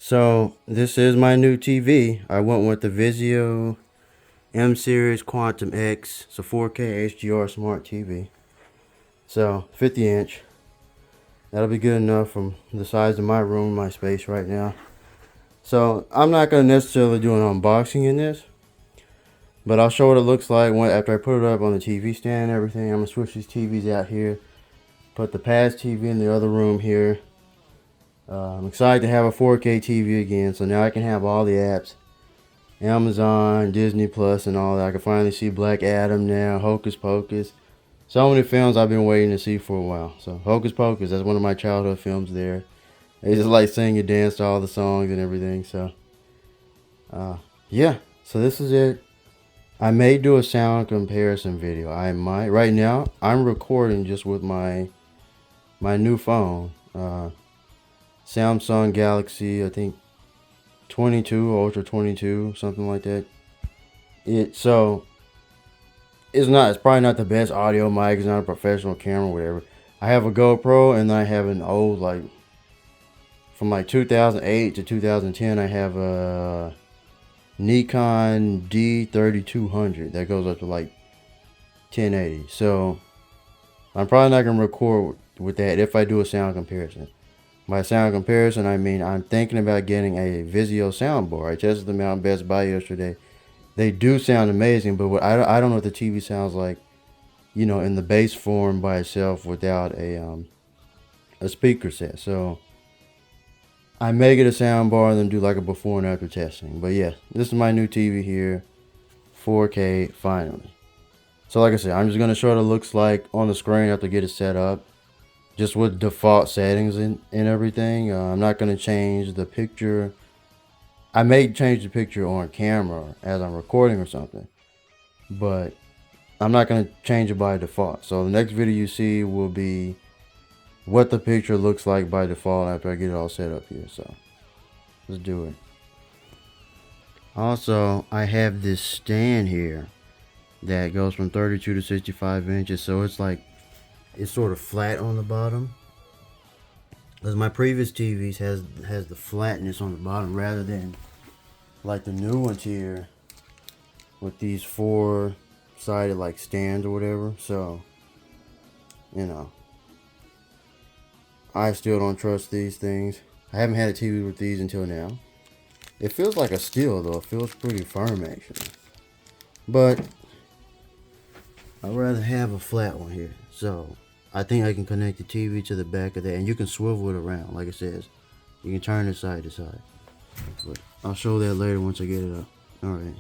So this is my new TV. I went with the VIZIO M Series Quantum X. It's a 4K HDR smart TV. So 50 inch. That'll be good enough from the size of my room, my space right now. So I'm not going to necessarily do an unboxing in this, but I'll show what it looks like after I put it up on the TV stand and everything. I'm going to switch these TVs out here. Put the past TV in the other room here. I'm excited to have a 4K TV again, so now I can have all the apps. Amazon, Disney Plus, and all that. I can finally see Black Adam now, Hocus Pocus. So many films I've been waiting to see for a while. So Hocus Pocus, that's one of my childhood films there. They just like sing and dance to all the songs and everything. So, yeah. So this is it. I may do a sound comparison video. I might. Right now, I'm recording just with my new phone. Samsung Galaxy, I think 22, Ultra 22, something like that. It's probably not the best audio mic. It's not a professional camera, whatever. I have a GoPro and I have an old, from 2008 to 2010, I have a Nikon D3200 that goes up to 1080. So I'm probably not going to record with that if I do a sound comparison. By sound comparison, I mean I'm thinking about getting a VIZIO soundboard. I tested them out in Best Buy yesterday. They do sound amazing, but I don't know what the TV sounds like, in the bass form by itself without a speaker set. So I may get a soundbar and then do a before and after testing. But yeah, this is my new TV here, 4K finally. So like I said, I'm just gonna show what it looks like on the screen after I get it set up. Just with default settings and everything. I'm not going to change the picture. I may change the picture on camera as I'm recording or something, but I'm not going to change it by default. So the next video you see will be what the picture looks like by default after I get it all set up here. So let's do it. Also, I have this stand here that goes from 32 to 65 inches. So it's sort of flat on the bottom, because my previous TVs has the flatness on the bottom rather than the new ones here with these four-sided stands or whatever. So I still don't trust these things. I haven't had a TV with these until now. It feels like a steel though. It feels pretty firm actually, but I'd rather have a flat one here. So I think I can connect the TV to the back of that, and you can swivel it around, like it says. You can turn it side to side. But I'll show that later once I get it up. Alright.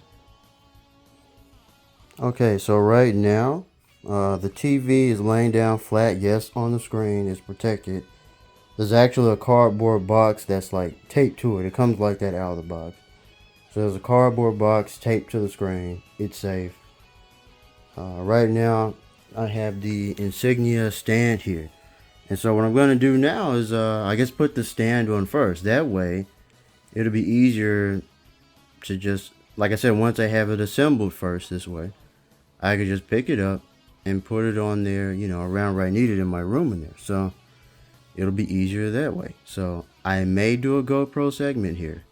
Okay, so right now, the TV is laying down flat. Yes, on the screen. It's protected. There's actually a cardboard box that's taped to it. It comes like that out of the box. So there's a cardboard box taped to the screen. It's safe. Right now, I have the Insignia stand here. And so what I'm going to do now is, I guess put the stand on first. That way, it'll be easier to just, like I said, once I have it assembled first this way, I could just pick it up and put it on there, around where I need it in my room in there. So it'll be easier that way. So I may do a GoPro segment here.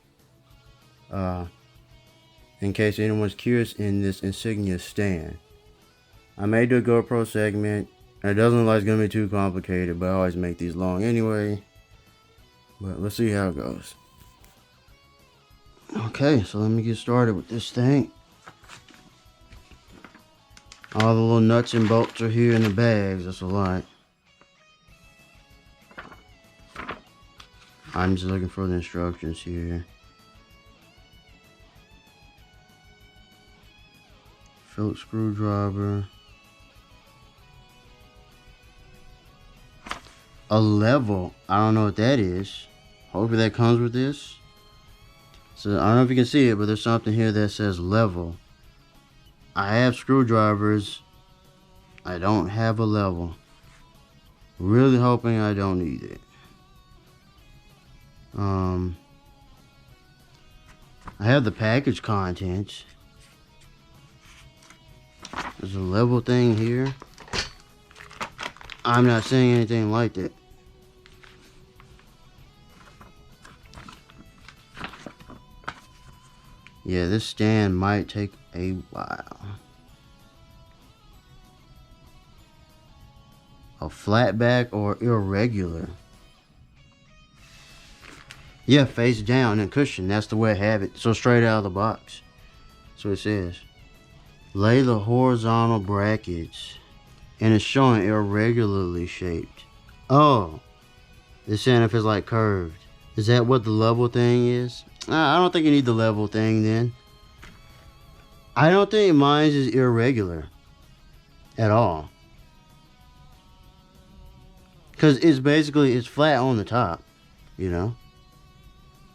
In case anyone's curious in this Insignia stand. I may do a GoPro segment. It doesn't look like it's going to be too complicated, but I always make these long anyway. But let's see how it goes. Okay, so let me get started with this thing. All the little nuts and bolts are here in the bags. That's a lot. I'm just looking for the instructions here. Phillips screwdriver. A level. I don't know what that is. Hopefully that comes with this. So I don't know if you can see it, but there's something here that says level. I have screwdrivers. I don't have a level. Really hoping I don't need it. I have the package contents. There's a level thing here. I'm not seeing anything like that. Yeah, this stand might take a while. A flat back or irregular? Yeah, face down and cushion. That's the way I have it. So straight out of the box. That's what it says. Lay the horizontal brackets. And it's showing irregularly shaped. Oh. It's saying if it's like curved. Is that what the level thing is? I don't think you need the level thing then. I don't think mine is irregular. At all. Because it's basically, it's flat on the top. You know?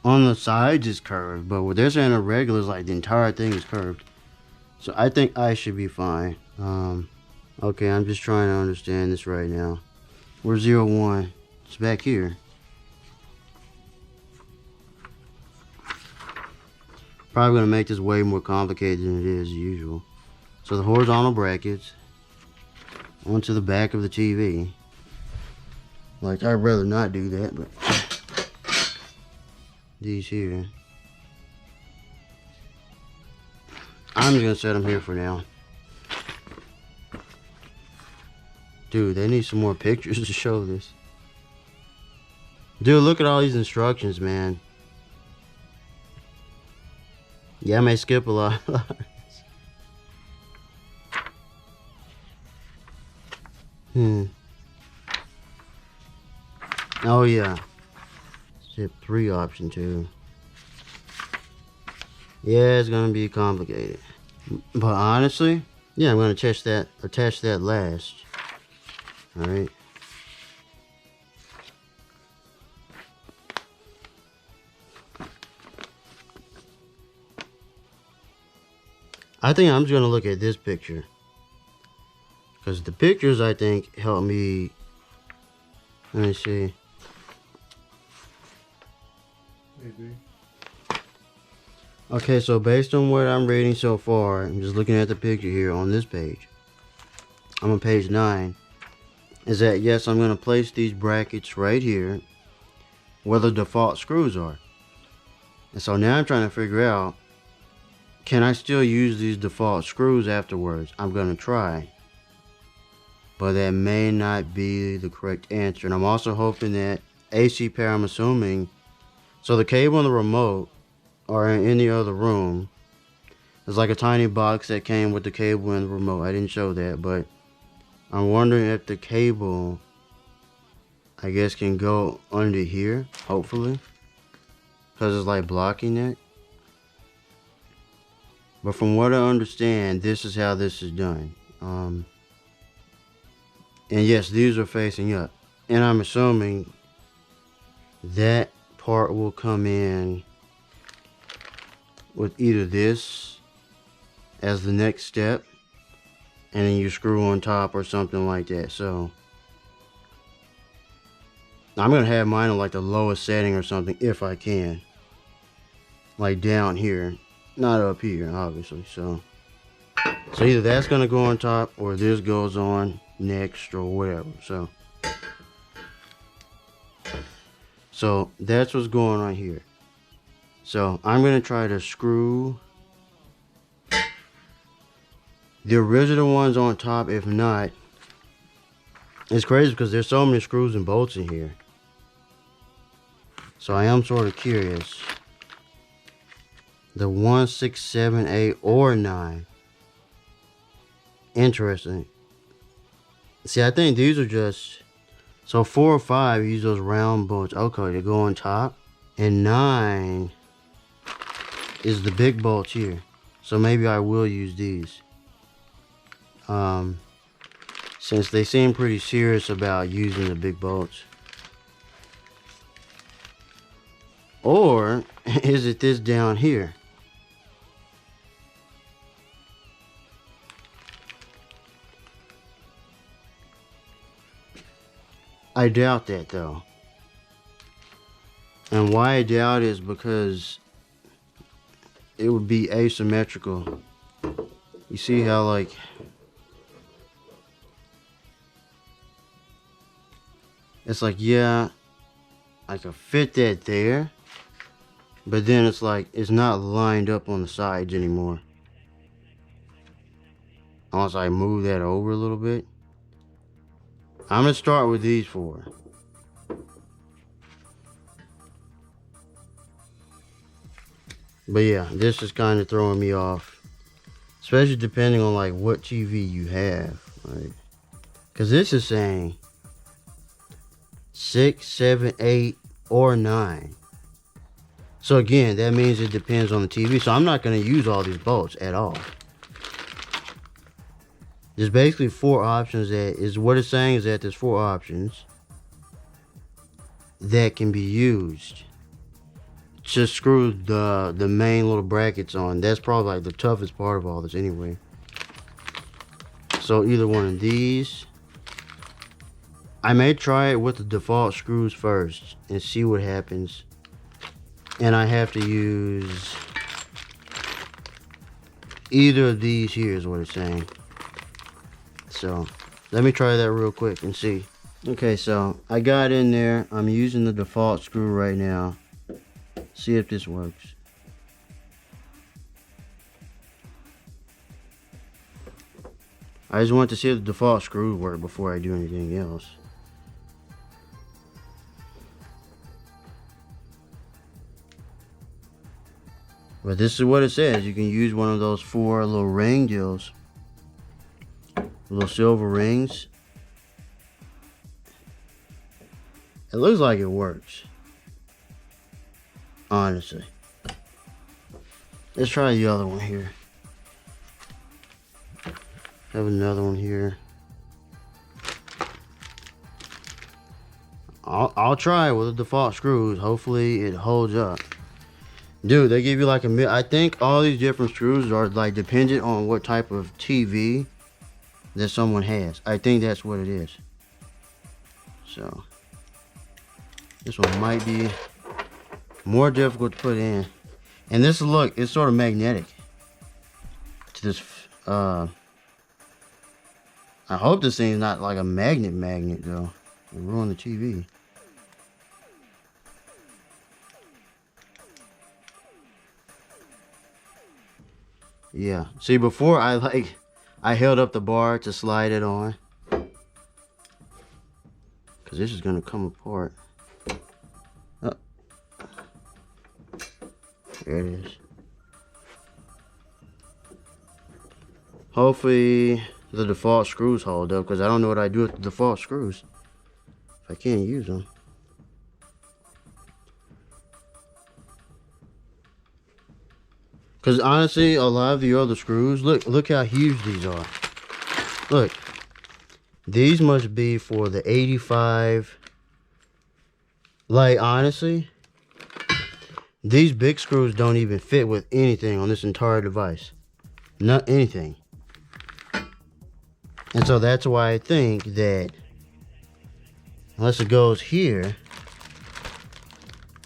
On the sides it's curved, but what they're saying irregular is like the entire thing is curved. So I think I should be fine. Okay, I'm just trying to understand this right now. Where's 01? It's back here. Probably gonna make this way more complicated than it is as usual. So the horizontal brackets onto the back of the TV. Like, I'd rather not do that, but these here. I'm just gonna set them here for now. Dude, they need some more pictures to show this. Dude, look at all these instructions, man. Yeah, I may skip a lot. Oh yeah. Step 3 option 2. Yeah, it's gonna be complicated. But honestly, yeah, I'm gonna attach that last. Alright. I think I'm just gonna look at this picture. Because the pictures, I think, help me. Let me see. Maybe. Okay, so based on what I'm reading so far, I'm just looking at the picture here on this page. I'm on page 9. Is that, yes, I'm going to place these brackets right here where the default screws are. And so now I'm trying to figure out, can I still use these default screws afterwards? I'm going to try. But that may not be the correct answer. And I'm also hoping that AC pair, I'm assuming. So the cable and the remote are in the other room. There's like a tiny box that came with the cable and the remote. I didn't show that, but I'm wondering if the cable, I guess, can go under here, hopefully. Because it's like blocking it. But from what I understand, this is how this is done. And yes, these are facing up. And I'm assuming that part will come in with either this as the next step, and then you screw on top or something like that. So I'm gonna have mine on like the lowest setting or something if I can, like down here, not up here obviously. So either that's gonna go on top or this goes on next or whatever. So that's what's going on here. So I'm gonna try to screw the original ones on top. If not, it's crazy because there's so many screws and bolts in here. So I am sort of curious. The 1, 6, 7, 8, or 9. Interesting. See, I think these are just, so 4 or 5 use those round bolts. Okay, they go on top. And 9 is the big bolts here. So maybe I will use these. Since they seem pretty serious about using the big bolts. Or is it this down here? I doubt that though. And why I doubt is because it would be asymmetrical. You see how like it's like, yeah, I could fit that there, But then it's like, it's not lined up on the sides anymore. Unless I move that over a little bit. I'm going to start with these 4. But yeah, this is kind of throwing me off. Especially depending on like what TV you have. Like, because this is saying 6, 7, 8, or 9. So again, that means it depends on the TV. So I'm not going to use all these bolts at all. There's basically 4 options. That is what it's saying, is that there's 4 options that can be used to screw the main little brackets on. That's probably like the toughest part of all this anyway. So either one of these. I may try it with the default screws first and see what happens. And I have to use either of these here is what it's saying. So let me try that real quick and see. Okay, so I got in there. I'm using the default screw right now. See if this works. I just want to see if the default screws work before I do anything else. But this is what it says. You can use one of those 4 little ring deals. Little silver rings. It looks like it works. Honestly. Let's try the other one here. Have another one here. I'll try it with the default screws. Hopefully it holds up. Dude, they give you like I think all these different screws are like dependent on what type of TV that someone has. I think that's what it is. So this one might be more difficult to put in. And this, look, it's sort of magnetic to this. I hope this thing's not like a magnet though. It'll ruin the TV. Yeah. See, before I held up the bar to slide it on. Cause this is gonna come apart. Oh. There it is. Hopefully the default screws hold up, because I don't know what I do with the default screws if I can't use them. Because honestly, a lot of the other screws, look how huge these are. Look, these must be for the 85. Like, honestly, these big screws don't even fit with anything on this entire device. Not anything. And so that's why I think that unless it goes here,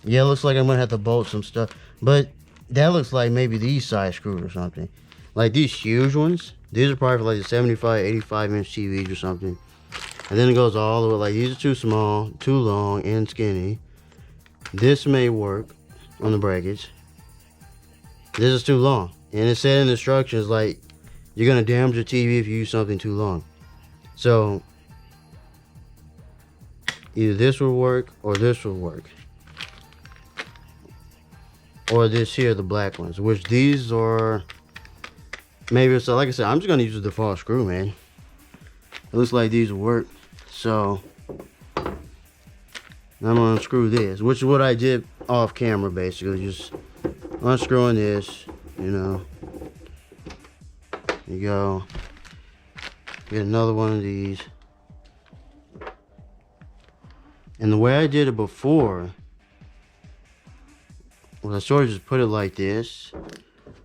yeah, it looks like I'm gonna have to bolt some stuff. But that looks like maybe these size screws or something. Like these huge ones, these are probably for like the 75, 85 inch TVs or something. And then it goes all the way, like these are too small, too long, and skinny. This may work on the brackets. This is too long. And it said in the instructions, like, you're gonna damage your TV if you use something too long. So either this will work or this will work. Or this here, the black ones, which these are maybe. So like I said, I'm just gonna use the default screw, man. It looks like these will work. So I'm gonna unscrew this, which is what I did off camera, basically. Just unscrewing this, you know. There you go. Get another one of these. And the way I did it before was I sort of just put it like this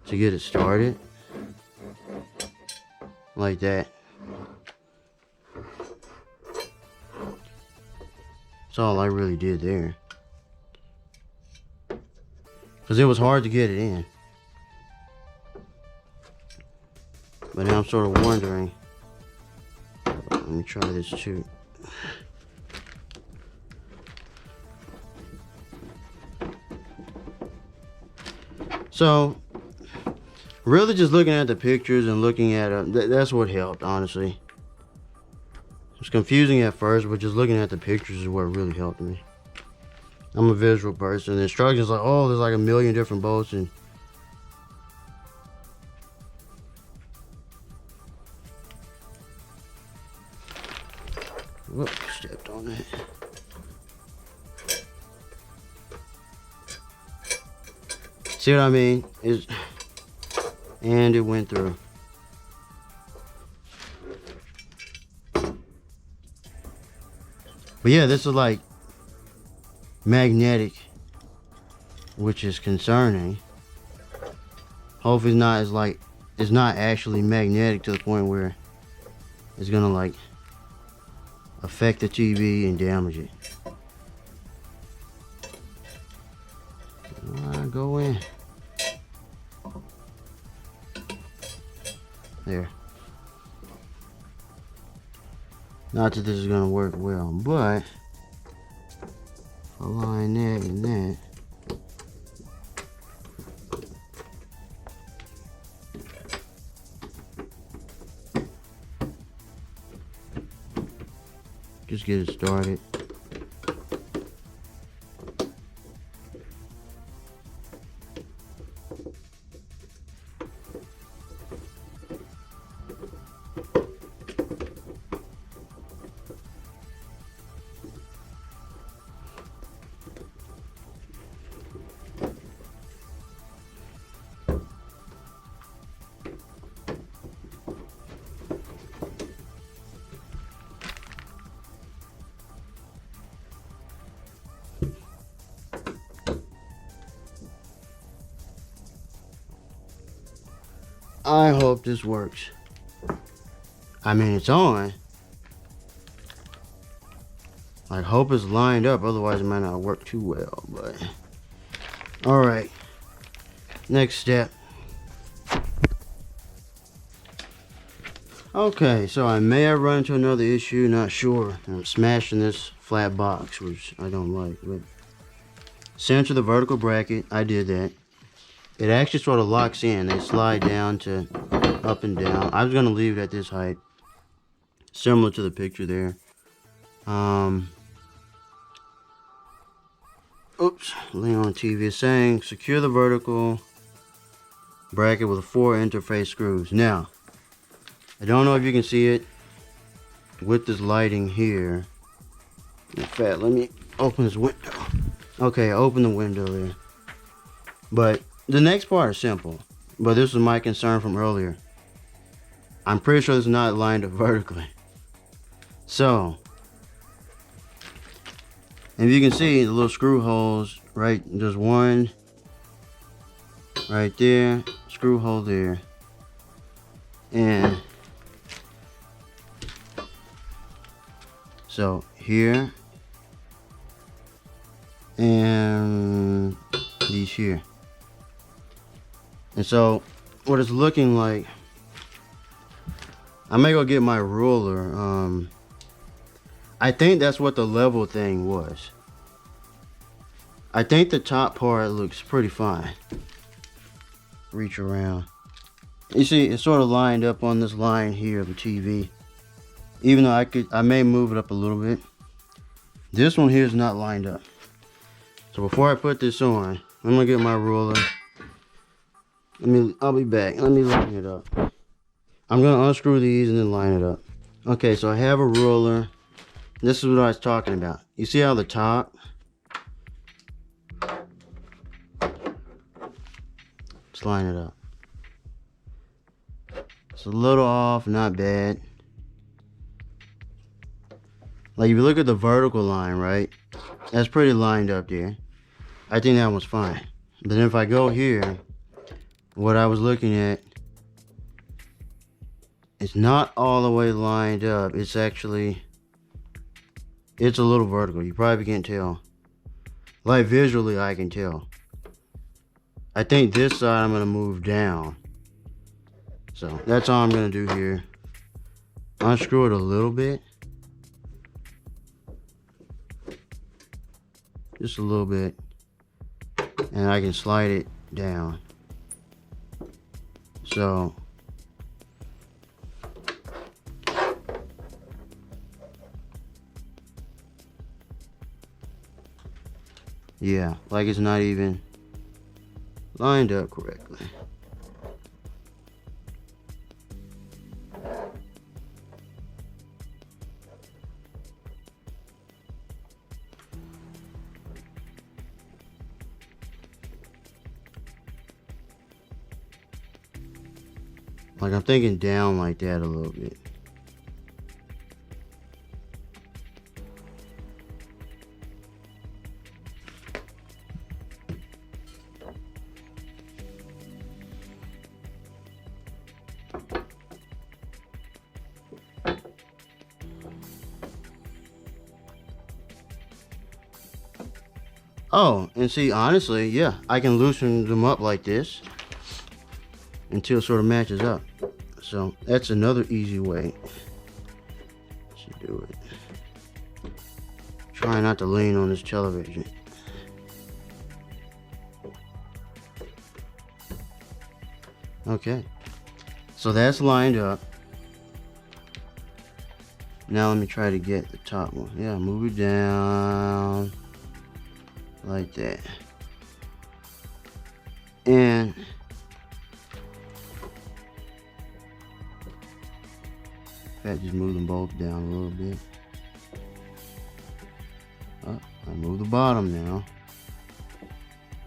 to get it started. Like that. That's all I really did there. Because it was hard to get it in. But now I'm sort of wondering. Let me try this too. So really just looking at the pictures and looking at that's what helped, honestly. It was confusing at first, but just looking at the pictures is what really helped me. I'm a visual person. The instructions like, oh, there's like a million different bolts, and whoop, stepped on that. See what I mean? And it went through. But yeah, this is like magnetic, which is concerning. Hopefully it's not actually magnetic to the point where it's gonna like affect the TV and damage it. Alright, go in. There. Not that this is gonna work well, but align that and that. Just get it started. I hope this works. I mean, it's on. I hope it's lined up, otherwise it might not work too well, but alright. Next step. Okay, so I may have run into another issue, not sure. I'm smashing this flat box, which I don't like. But center the vertical bracket, I did that. It actually sort of locks in. They slide down to up and down. I was going to leave it at this height, similar to the picture there. Oops, laying on TV is saying secure the vertical bracket with 4 interface screws. Now, I don't know if you can see it with this lighting here. In fact, let me open this window. Okay, open the window there. But the next part is simple, but this was my concern from earlier. I'm pretty sure it's not lined up vertically. So, if you can see the little screw holes, right? There's one right there, screw hole there, and so here, and these here. And so what it's looking like, I may go get my ruler. I think that's what the level thing was. I think the top part looks pretty fine. Reach around. You see, it's sort of lined up on this line here of the TV. Even though I may move it up a little bit. This one here is not lined up. So before I put this on, I'm gonna get my ruler. I'll be back. Let me line it up. I'm gonna unscrew these and then line it up. Okay, so I have a ruler. This is what I was talking about. You see how the top, let's line it up. It's a little off, not bad. Like if you look at the vertical line, right? That's pretty lined up there. I think that one's fine. But then if I go here, what I was looking at, it's not all the way lined up. It's actually, it's a little vertical. You probably can't tell. Like visually, I can tell. I think this side I'm gonna move down. So that's all I'm gonna do here. Unscrew it a little bit. Just a little bit. And I can slide it down. So yeah, like it's not even lined up correctly. Like I'm thinking down like that a little bit. Oh, and see, honestly, yeah, I can loosen them up like this until it sort of matches up. So that's another easy way to do it. Try not to lean on this television. Okay, so that's lined up. Now let me try to get the top one. Yeah, move it down like that. And in fact, just move them both down a little bit. Oh, I move the bottom now.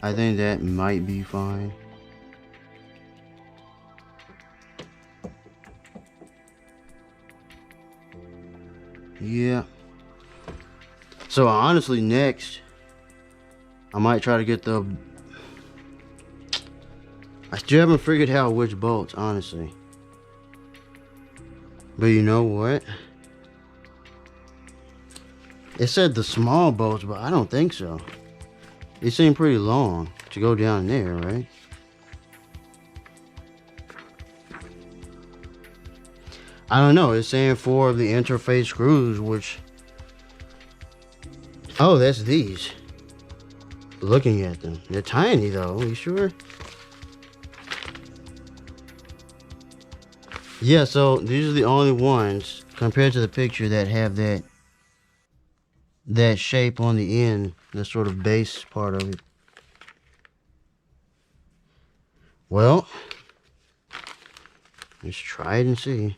I think that might be fine. Yeah. So honestly, next I might try to get the... I still haven't figured out which bolts, honestly. But you know what? It said the small bolts, but I don't think so. They seem pretty long to go down there, right? I don't know. It's saying 4 of the interface screws, which... Oh, that's these. Looking at them. They're tiny, though. Are you sure? Yeah, so these are the only ones, compared to the picture, that have that shape on the end, the sort of base part of it. Well, let's try it and see.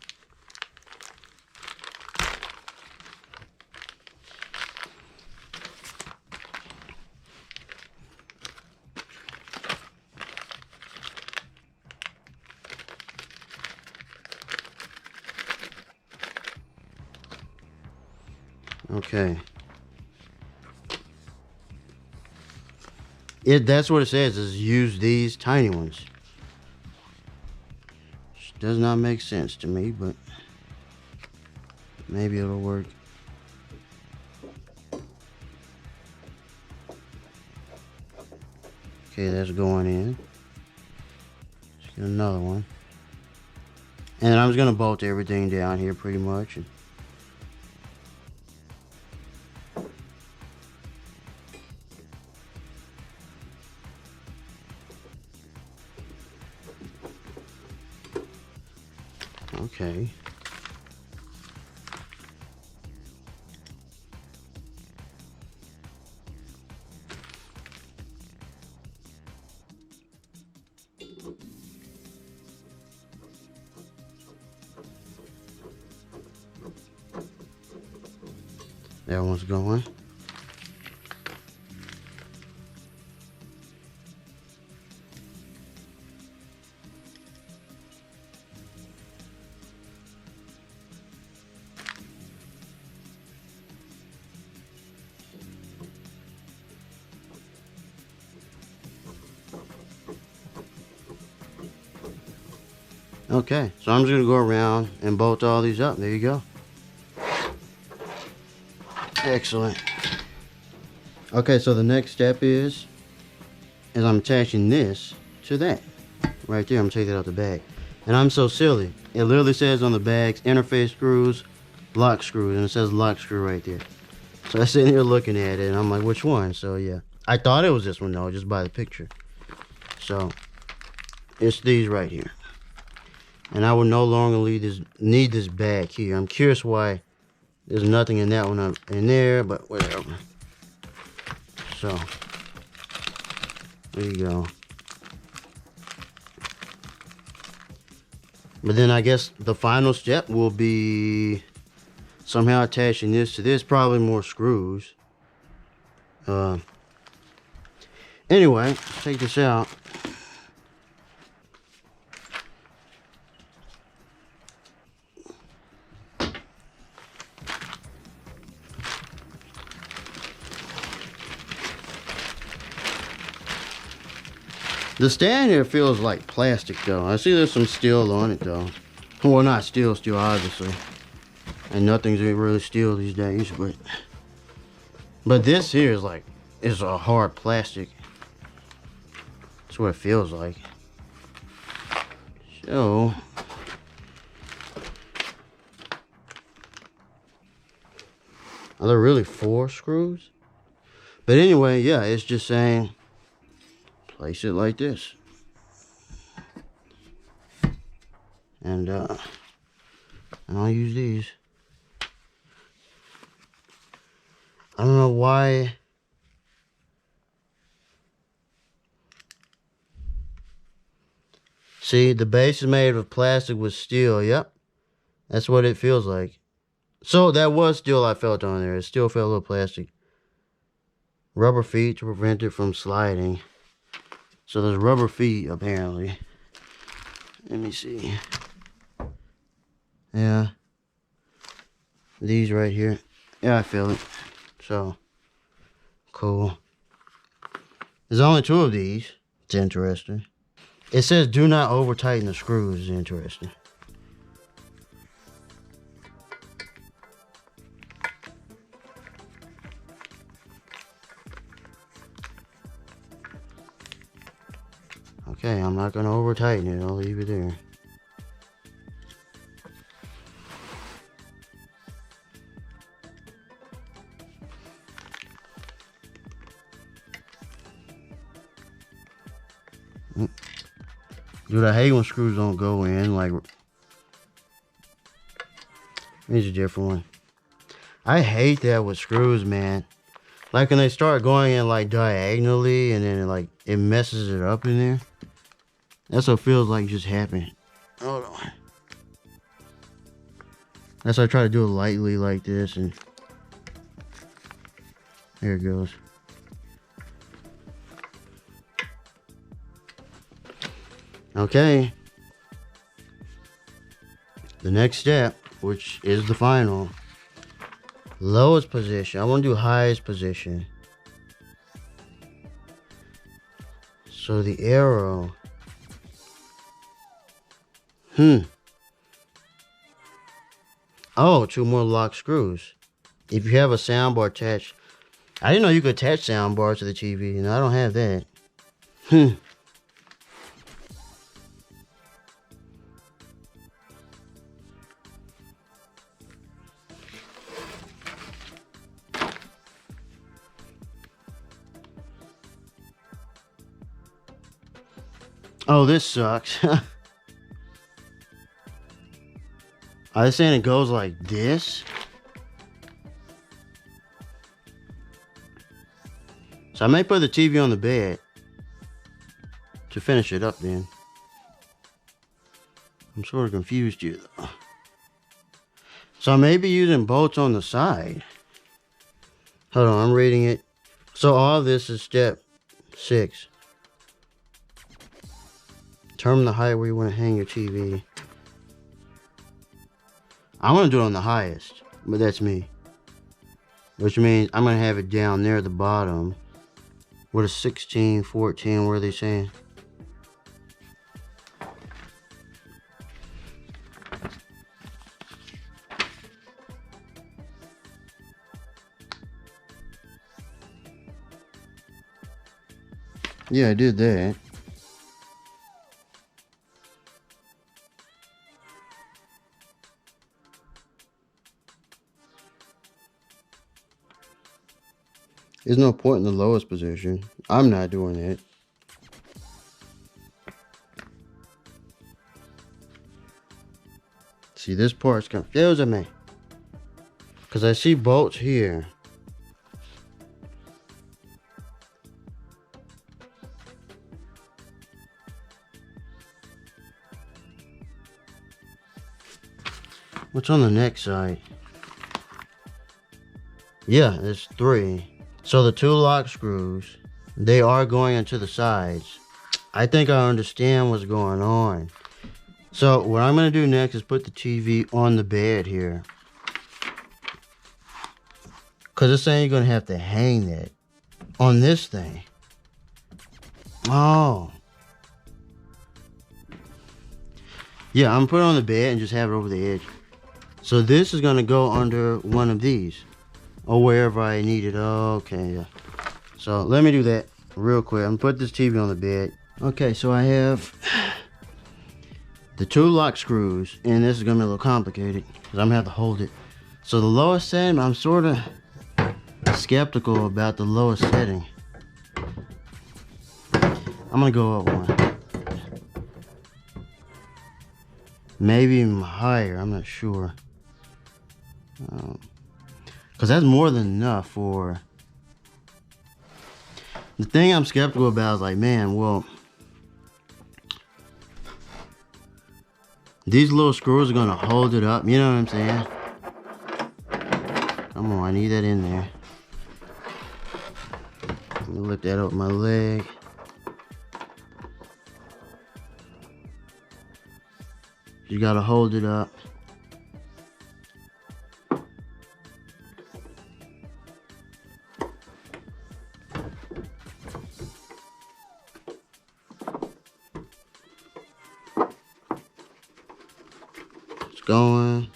Okay. That's what it says, is use these tiny ones. Which does not make sense to me, but maybe it'll work. Okay, that's going in. Let's get another one. And I'm just gonna bolt everything down here pretty much. Okay. That one's going. Okay, so I'm just gonna go around and bolt all these up. There you go. Excellent. Okay, so the next step is I'm attaching this to that. Right there, I'm gonna take that out the bag. And I'm so silly. It literally says on the bags, interface screws, lock screws, and it says lock screw right there. So I'm sitting here looking at it, and I'm like, which one? So yeah, I thought it was this one though, just by the picture. So it's these right here. And I will no longer need this bag here. I'm curious why there's nothing in that one up in there, but whatever. So, there you go. But then I guess the final step will be somehow attaching this to this. Probably more screws. Anyway, let's take this out. The stand here feels like plastic though. I see there's some steel on it though. Well, not steel obviously. And nothing's really steel these days, but this here is like, it's a hard plastic. That's what it feels like. So, are there really 4 screws? But anyway, yeah, it's just saying, place it like this. And I'll use these. I don't know why. See, the base is made of plastic with steel. Yep. That's what it feels like. So that was steel I felt on there. It still felt a little plastic. Rubber feet to prevent it from sliding. So there's rubber feet apparently. Let me see. Yeah. These right here. Yeah, I feel it. So, cool. There's only 2 of these. It's interesting. It says do not over tighten the screws. It's interesting. Okay, I'm not going to over tighten it. I'll leave it there. Dude, I hate when screws don't go in. Like, here's a different one. I hate that with screws, man. Like when they start going in like diagonally and then it messes it up in there. That's what it feels like just happened. Hold on. That's why I try to do it lightly like this, and there it goes. Okay. The next step, which is the final. Lowest position. I want to do highest position. So the arrow. Oh, 2 more lock screws. If you have a soundbar attached. I didn't know you could attach soundbars to the TV, and I don't have that. Oh, this sucks. Are they saying it goes like this? So I may put the TV on the bed to finish it up then. I'm sort of confused here though. So I may be using bolts on the side. Hold on, I'm reading it. So all this is step 6. Determine the height where you want to hang your TV. I want to do it on the highest, but that's me. Which means I'm going to have it down there at the bottom. What is 16, 14, what are they saying? Yeah, I did that. There's no point in the lowest position. I'm not doing it. See, this part's confusing me. Because I see bolts here. What's on the next side? Yeah, there's 3. So the 2 lock screws, they are going into the sides. I think I understand what's going on. So what I'm going to do next is put the TV on the bed here. Because it's saying you're going to have to hang that on this thing. Oh. Yeah, I'm going to put it on the bed and just have it over the edge. So this is going to go under one of these. Or wherever I need it. Okay, yeah. So let me do that real quick. I'm going to put this TV on the bed. Okay, so I have the 2 lock screws. And this is going to be a little complicated. Because I'm going to have to hold it. So the lowest setting, I'm sort of skeptical about the lowest setting. I'm going to go up one. Maybe even higher. I'm not sure. Because that's more than enough for... The thing I'm skeptical about is like, man, well... These little screws are going to hold it up. You know what I'm saying? Come on, I need that in there. Let me lift that up with my leg. You got to hold it up. Going.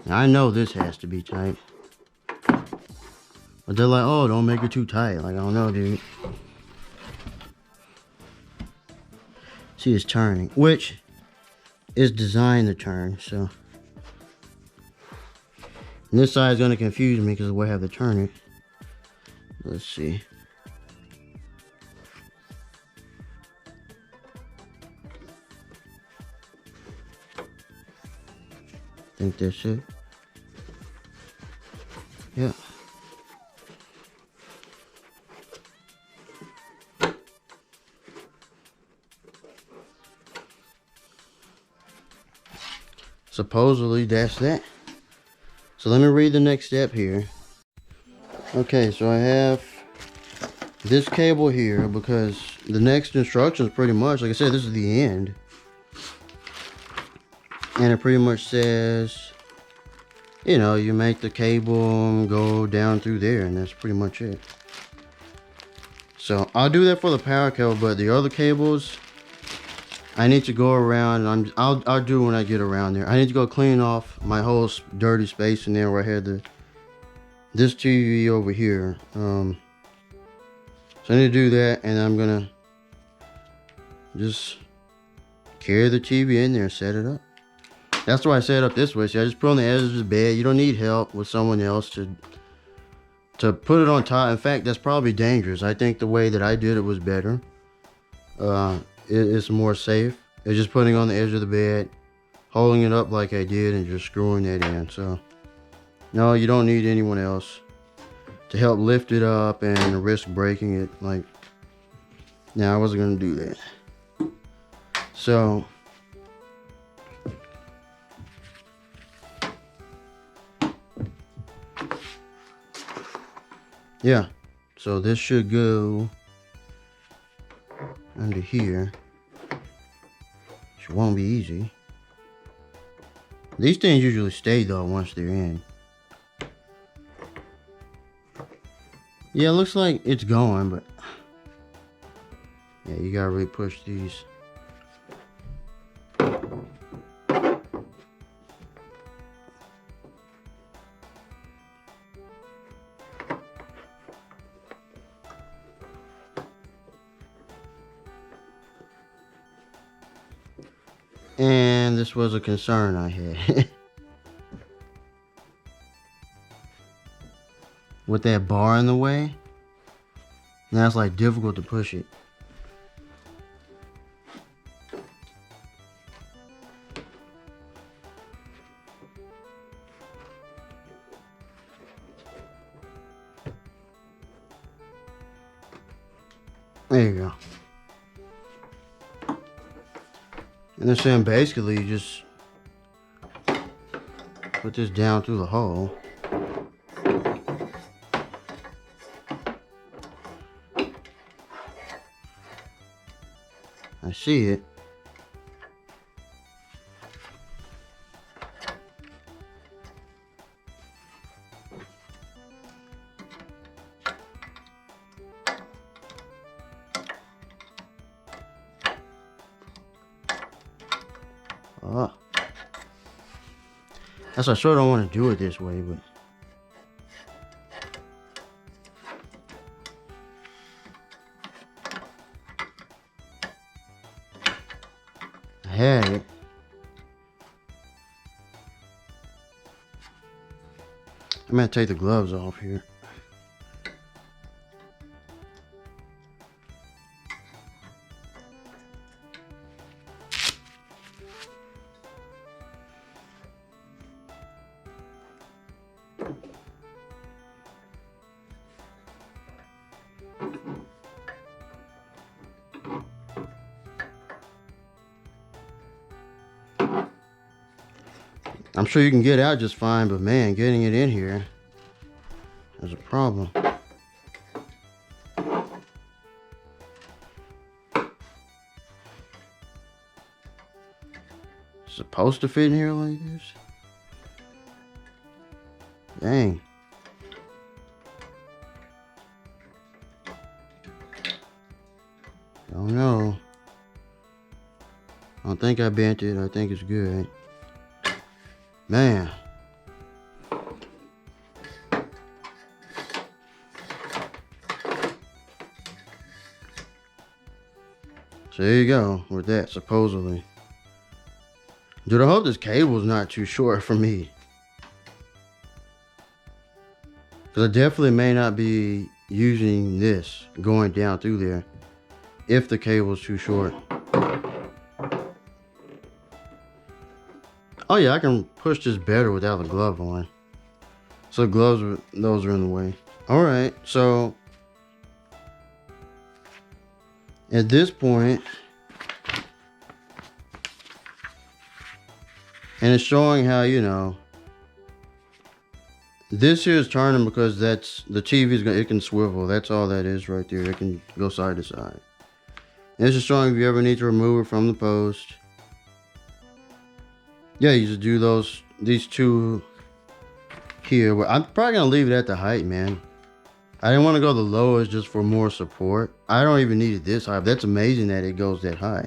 Now, I know this has to be tight. But they're like, oh, don't make it too tight. Like, I don't know, dude. See, it's turning. Which is designed to turn, so. And this side is going to confuse me because of where I have to turn it. Let's see. I think that's it. Yeah. Supposedly that's that. So let me read the next step here. Okay, so I have this cable here because the next instructions pretty much, like I said, this is the end. And it pretty much says, you know, you make the cable go down through there, and that's pretty much it. So I'll do that for the power cable, but the other cables, I need to go around. And I'll do when I get around there. I need to go clean off my whole dirty space in there where I had this TV over here. So I need to do that, and I'm gonna just carry the TV in there and set it up. That's why I set it up this way. See, I just put it on the edge of the bed. You don't need help with someone else to put it on top. In fact, that's probably dangerous. I think the way that I did it was better. It's more safe. It's just putting it on the edge of the bed, holding it up like I did, and just screwing that in. So, no, you don't need anyone else to help lift it up and risk breaking it. Like, no, I wasn't going to do that. So, yeah, so this should go under here. Which won't be easy. These things usually stay though once they're in. Yeah, it looks like it's going, but yeah, you gotta really push these. And this was a concern I had. With that bar in the way, now it's like difficult to push it. There you go. And they're saying basically you just put this down through the hole. I see it. That's why I sure don't want to do it this way, but I had it. I'm gonna take the gloves off here. I'm sure you can get out just fine, but man, getting it in here is a problem. Supposed to fit in here like this? Dang. Don't know. I don't think I bent it. I think it's good. Man. So there you go with that, supposedly. Dude, I hope this cable's not too short for me. Because I definitely may not be using this going down through there if the cable's too short. Oh yeah, I can push this better without the glove on. So those are in the way. Alright, so at this point, and it's showing how, you know, this here is turning because that's the TV is it can swivel. That's all that is right there. It can go side to side. And it's just showing if you ever need to remove it from the post. Yeah, you just do these two here. But I'm probably gonna leave it at the height, man. I didn't want to go the lowest just for more support. I don't even need it this high. That's amazing that it goes that high.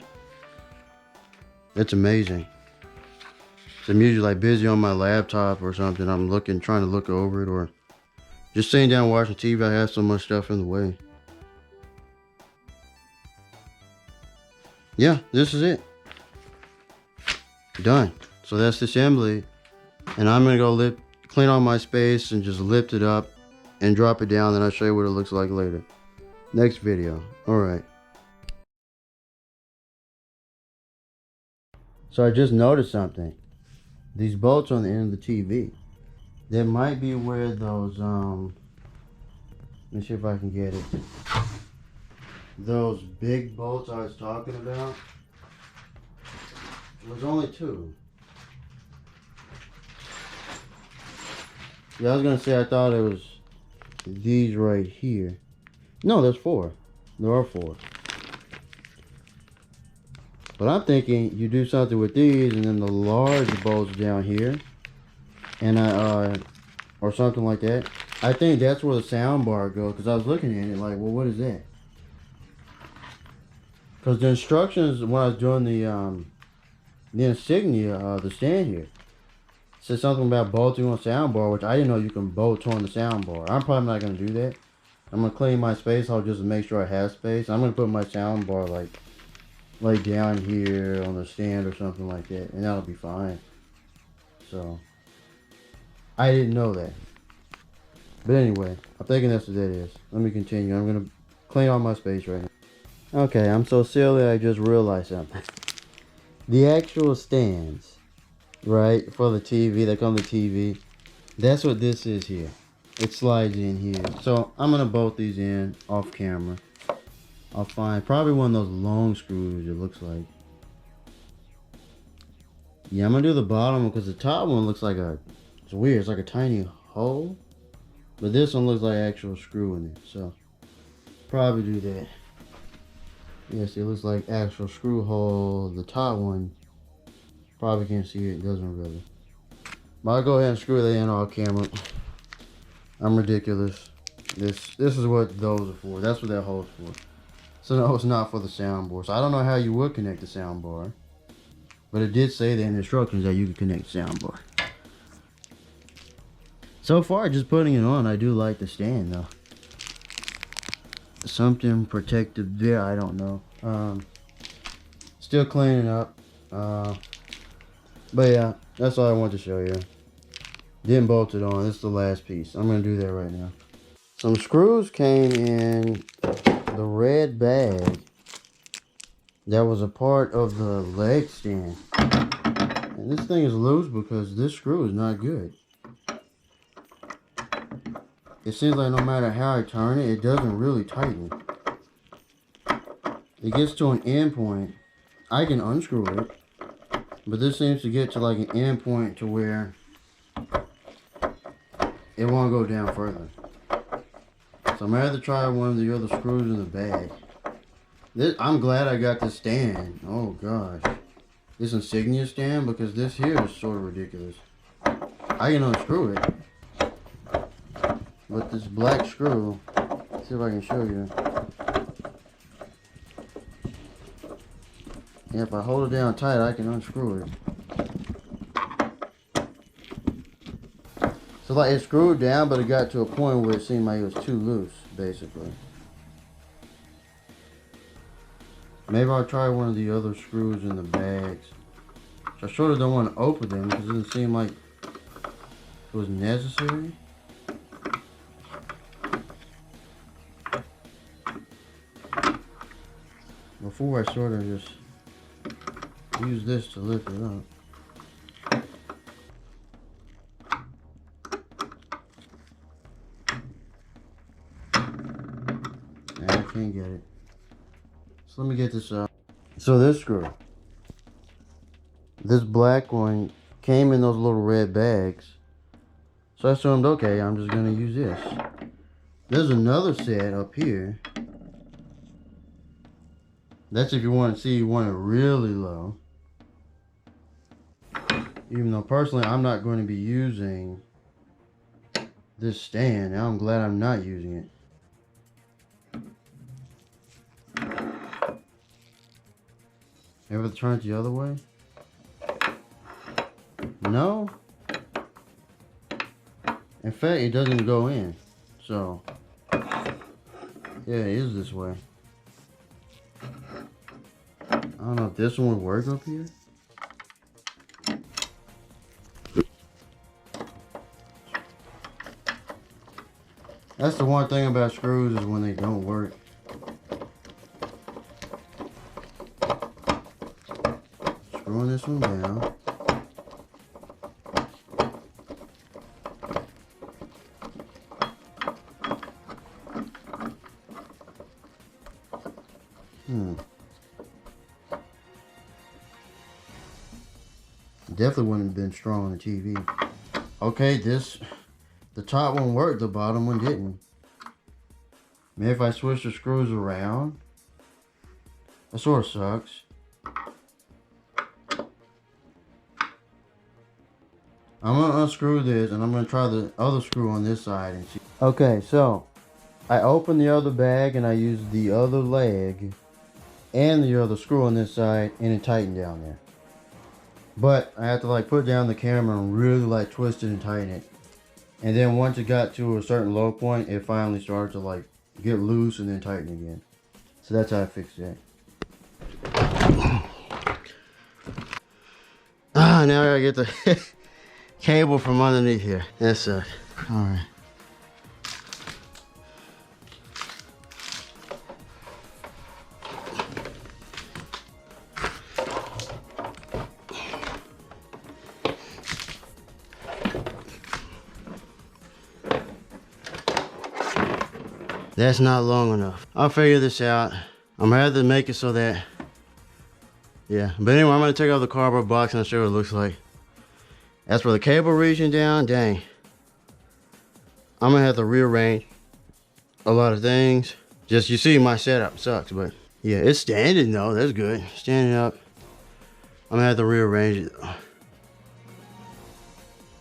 That's amazing. So I'm usually like busy on my laptop or something. I'm trying to look over it, or just sitting down watching TV. I have so much stuff in the way. Yeah, this is it. Done. So that's the assembly, and I'm gonna go clean all my space and just lift it up and drop it down. Then I'll show you what it looks like later. Next video. All right. So I just noticed something. These bolts on the end of the TV. There might be where those let me see if I can get it. Those big bolts I was talking about. There's only two. Yeah, I was gonna say I thought it was these right here. No, there's four. There are four. But I'm thinking you do something with these and then the large bolts down here, and or something like that. I think that's where the sound bar goes, because I was looking at it like, well, what is that? Because the instructions when I was doing the Insignia, the stand here, said something about bolting on soundbar, which I didn't know you can bolt on the soundbar. I'm probably not going to do that. I'm going to clean my space out just to make sure I have space. I'm going to put my soundbar like down here on the stand or something like that, and that'll be fine. So I didn't know that. But anyway, I'm thinking that's what that is. Let me continue. I'm going to clean all my space right now. Okay, I'm so silly I just realized something. The actual stands, right, for the TV, that come to TV, that's what this is here. It slides in here. So I'm going to bolt these in off camera. I'll find probably one of those long screws, it looks like. Yeah, I'm gonna do the bottom because the top one looks like it's weird, it's like a tiny hole. But this one looks like actual screw in it, so probably do that. Yes, it looks like actual screw hole. The top one, probably can't see it, doesn't really. But I'll go ahead and screw that in off camera. I'm ridiculous. This is what those are for. That's what that hole's for. So no, it's not for the soundboard. So I don't know how you would connect the soundbar. But it did say that in the instructions that you could connect the soundbar. So far, just putting it on, I do like the stand though. Something protective there, I don't know. Still cleaning up. But yeah, that's all I want to show you. Didn't bolt it on. This is the last piece. I'm going to do that right now. Some screws came in the red bag that was a part of the leg stand. And this thing is loose because this screw is not good. It seems like no matter how I turn it, it doesn't really tighten. It gets to an end point. I can unscrew it, but this seems to get to like an end point to where it won't go down further. So I'm gonna have to try one of the other screws in the bag. I'm glad I got this stand. Oh gosh. This Insignia stand, because this here is sort of ridiculous. I can unscrew it. But this black screw, let's see if I can show you. Yeah, if I hold it down tight, I can unscrew it. So like it screwed down, but it got to a point where it seemed like it was too loose, basically. Maybe I'll try one of the other screws in the bags. So I sort of don't want to open them because it doesn't seem like it was necessary. Before I sort of just use this to lift it up. And I can't get it. So let me get this out. So this screw, this black one came in those little red bags. So I assumed, okay, I'm just gonna use this. There's another set up here. That's if you want to see you want it really low. Even though personally I'm not going to be using this stand. Now I'm glad I'm not using it. Ever turn it the other way? No. In fact, it doesn't go in. So, yeah, it is this way. I don't know if this one would work up here. That's the one thing about screws is when they don't work. Screwing this one down. Definitely wouldn't have been strong on the TV. Okay, the top one worked, the bottom one didn't. Maybe if I switch the screws around, that sort of sucks. I'm gonna unscrew this and I'm gonna try the other screw on this side and see. Okay, so I opened the other bag and I used the other leg and the other screw on this side and it tightened down there. But I have to like put down the camera and really like twist it and tighten it. And then once it got to a certain low point, it finally started to like get loose and then tighten again. So that's how I fixed that. Now I gotta get the cable from underneath here. That's it. Alright. That's not long enough. I'll figure this out. I'm gonna have to make it so that, yeah. But anyway, I'm gonna take off the cardboard box and I'll show you what it looks like. As for the cable reaching down, dang. I'm gonna have to rearrange a lot of things. Just, you see my setup sucks, but yeah, it's standing though, that's good. Standing up. I'm gonna have to rearrange it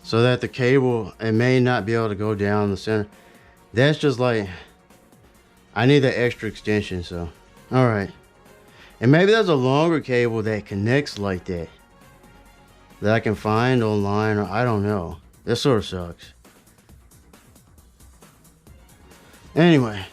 so that the cable, it may not be able to go down the center. That's just like, I need that extra extension, so. All right. And maybe there's a longer cable that connects like that I can find online, or I don't know. That sort of sucks. Anyway,